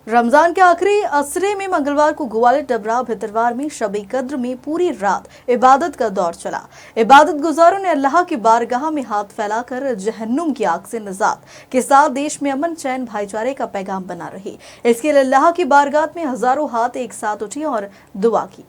रमजान के आखिरी असरे में मंगलवार को ग्वालियर डबरा भितरवार में शब कद्र में पूरी रात इबादत का दौर चला। इबादत गुजारों ने अल्लाह की बारगाह में हाथ फैलाकर जहन्नुम की आग से निजात के साथ देश में अमन चैन भाईचारे का पैगाम बना रही। इसके लिए अल्लाह की बारगाह में हजारों हाथ एक साथ उठी और दुआ की।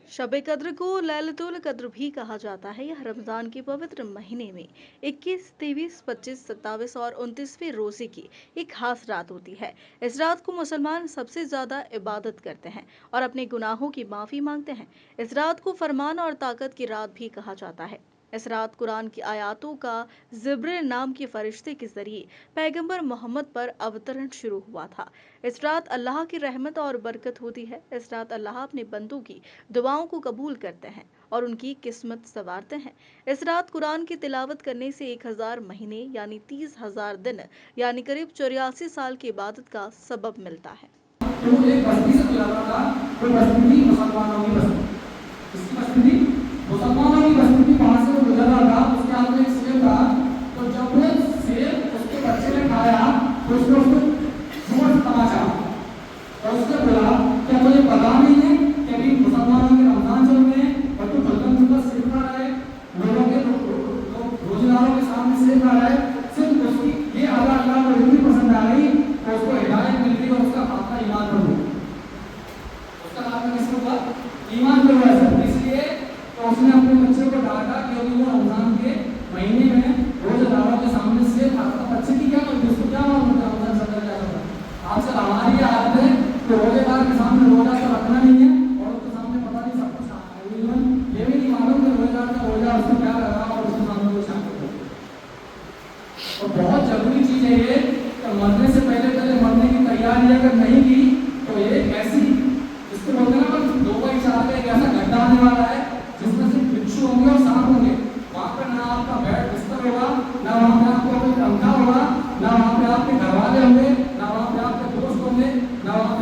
शब कद्र को लैलतुल कद्र भी कहा जाता है। यह रमजान के पवित्र महीने में 21, 23, 25, 27 और 29वें रोजे की एक खास रात होती है। इस रात को मुसलमान सबसे ज्यादा इबादत करते हैं और अपने गुनाहों की माफी मांगते हैं। इस रात को फरमान और ताकत की रात भी कहा जाता है। इस रात कुरान की आयातों का जिब्रील नाम के फरिश्ते के जरिए पैगंबर मोहम्मद पर अवतरण शुरू हुआ था। इस रात अल्लाह की रहमत और बरकत होती है। इस रात अल्लाह अपने बंदों की दुआओं को कबूल करते हैं और उनकी किस्मत संवारते हैं। इस रात कुरान की तिलावत करने से 1000 महीने यानी 30,000 दिन यानी करीब 84 साल की इबादत का सबब मिलता है। तो एक बस्ती से गुजरा था, कोई बस्ती थी मुसलमानों की बस्ती, इसकी बस्ती थी मुसलमानों की बस्ती थी। वहां से वो गुजरा था, उसके हाथ में एक सेब था। तो जब वो सेब उसके बच्चे ने खाया तो उसने उसको जोर से तमाचा और उसने बोला क्या मुझे पता नहीं है कि अभी मुसलमानों के रमजान चल रहे हैं और तू भगवान का सेब खा रहा है, लोगों के रोजगारों के सामने सेब खा रहा है। सिर्फ उसकी ये अल्लाह को इतनी पसंद आ गई तो उसको हिदायत मिल गई और उसका खातना ईमान पर हुआ। उसका खातना किसको हुआ? ईमान पर हुआ। सब इसलिए तो उसने अपने बच्चे को डांटा क्योंकि वो रमजान के महीने में रोजेदारों के सामने से खाता। बच्चे की क्या मर्जी, उसको क्या मालूम था रमजान चल रहा है। आपसे हमारी ये आदत है कि रोजेदार के सामने रोजा तो रखना नहीं है और उसके सामने पता नहीं सब कुछ ये भी नहीं मालूम कि रोजेदार का रोजा उसको क्या कर रहा और उसके सामने कुछ शामिल हो। और बहुत जरूरी चीज है ये कि मरने से पहले मरने की तैयारी अगर नहीं की तो ये ऐसी इसको बोलते हैं ना दो का इशारा है, एक ऐसा गड्ढा आने वाला है जिसमें से बिच्छू होंगे और सांप होंगे। वहां पर ना आपका बेड बिस्तर होगा, ना वहां पे आपको कोई पंखा होगा, ना वहां पे आपके घर वाले होंगे, ना वहां पे आपके दोस्त होंगे, ना वहां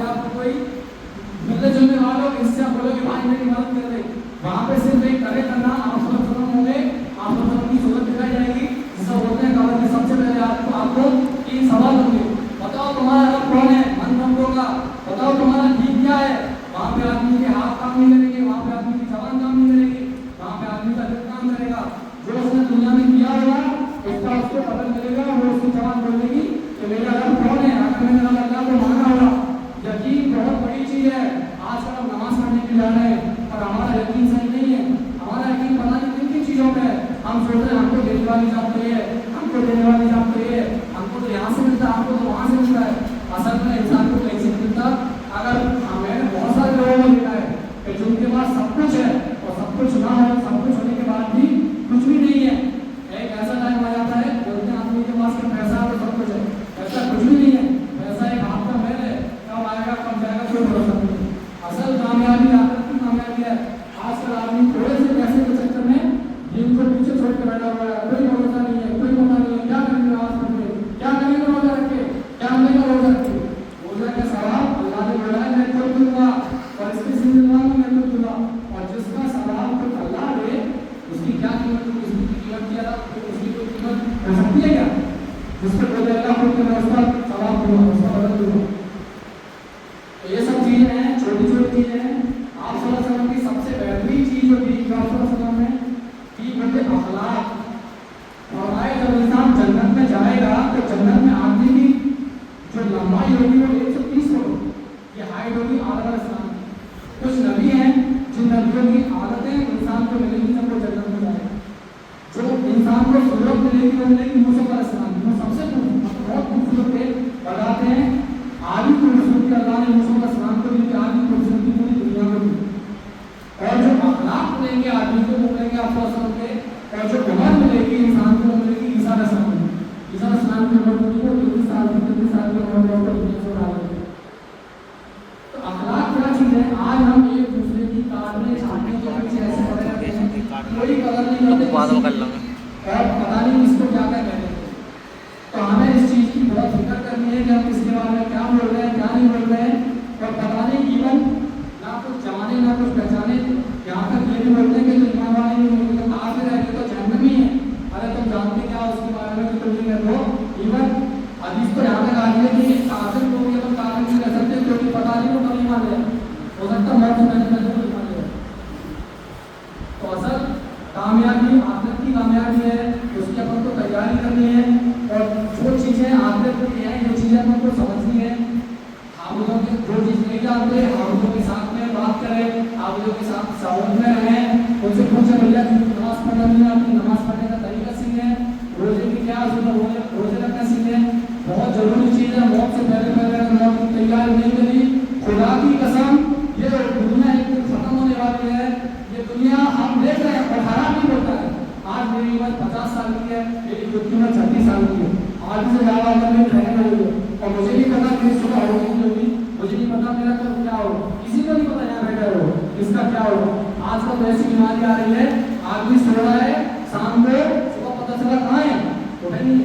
والے آپ لوگوں کے ساتھ سعودت میں رہیں ان سے پوچھیں بھیا نماز پڑھنا نہیں آتی نماز پڑھنے کا طریقہ سیکھیں روزے کی کیا ضرورت ہے روزے رکھنا سیکھیں بہت ضروری چیز ہے موت سے پہلے پہلے موت کی تیاری نہیں کری خدا کی قسم یہ دنیا ایک دن ختم ہونے والی ہے یہ دنیا ہم دیکھ رہے ہیں اور حرام نہیں ہوتا ہے آج میری عمر 50 سال کی ہے میری خود کی عمر 36 سال کی ہے آج سے زیادہ عمر میں رہنے والی ہے اور مجھے نہیں پتا میری صبح ہوگی نہیں ہوگی مجھے نہیں پتا میرا کب کیا ہوگا کسی کو نہیں پتا یہاں بیٹھا ہو اس کا کیا ہوگا آج کل ایسی بیماری آ رہی ہے آدمی سو رہا ہے شام کو صبح پتہ چلا کہاں ہے اٹھے نہیں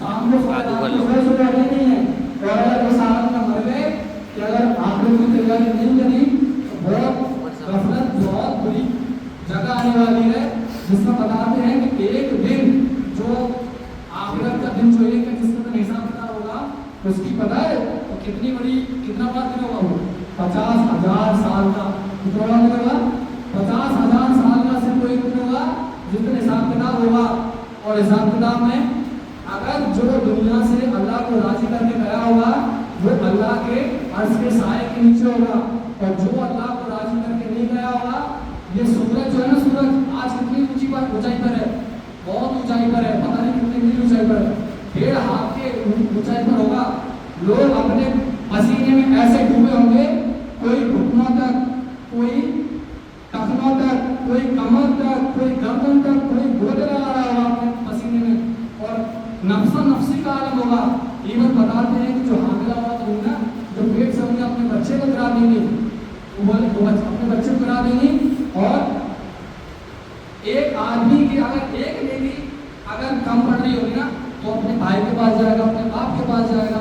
شام کو صبح نہیں ہے اور اگر اس حالت میں مر گئے کہ اگر آپ لوگ کی تیاری نہیں کری تو بہت غفلت بہت بری جگہ آنے والی ہے جس میں بتاتے ہیں کہ ایک دن جو آخرت کا دن جو ایک ہے جس کا حساب کتاب ہوگا اس کی پتہ ہے کتنی بڑی کتنا بڑا دن ہوگا وہ 50,000 سال کا کتنا بڑا دن ہوگا 50,000 سال کا صرف ایک دن ہوگا جس دن حساب کتاب ہوگا اور حساب کتاب میں اگر جو دنیا سے اللہ کو راضی کر کے گیا ہوگا وہ اللہ کے عرش کے سائے کے نیچے ہوگا اور جو اللہ کو راضی کر کے نہیں گیا ہوگا یہ سورج جو ہے نا سورج آج کتنی اونچائی پر ہے بہت اونچائی پر ہے پتہ نہیں کتنی میل اونچائی پر ہے 1.5 ہاتھ کے اونچائی پر ہوگا لوگ اپنے پسینے میں ایسے ڈوبے ہوں گے کوئی گھٹنوں تک کوئی ٹخنوں تک کوئی کمر تک کوئی گردن تک کوئی گوتے لگا رہا ہوگا اپنے پسینے میں اور نفسا نفسی کا عالم ہوگا ایون بتاتے ہیں کہ جو حاملہ عورت ہوگی نا جو پیٹ سے ہوگی اپنے بچے کو گرا دیں گی اپنے بچے کو گرا دیں گی اور ایک آدمی کی اگر ایک بیٹی اگر کم پڑ رہی ہوگی نا تو اپنے بھائی کے پاس جائے گا اپنے باپ کے پاس جائے گا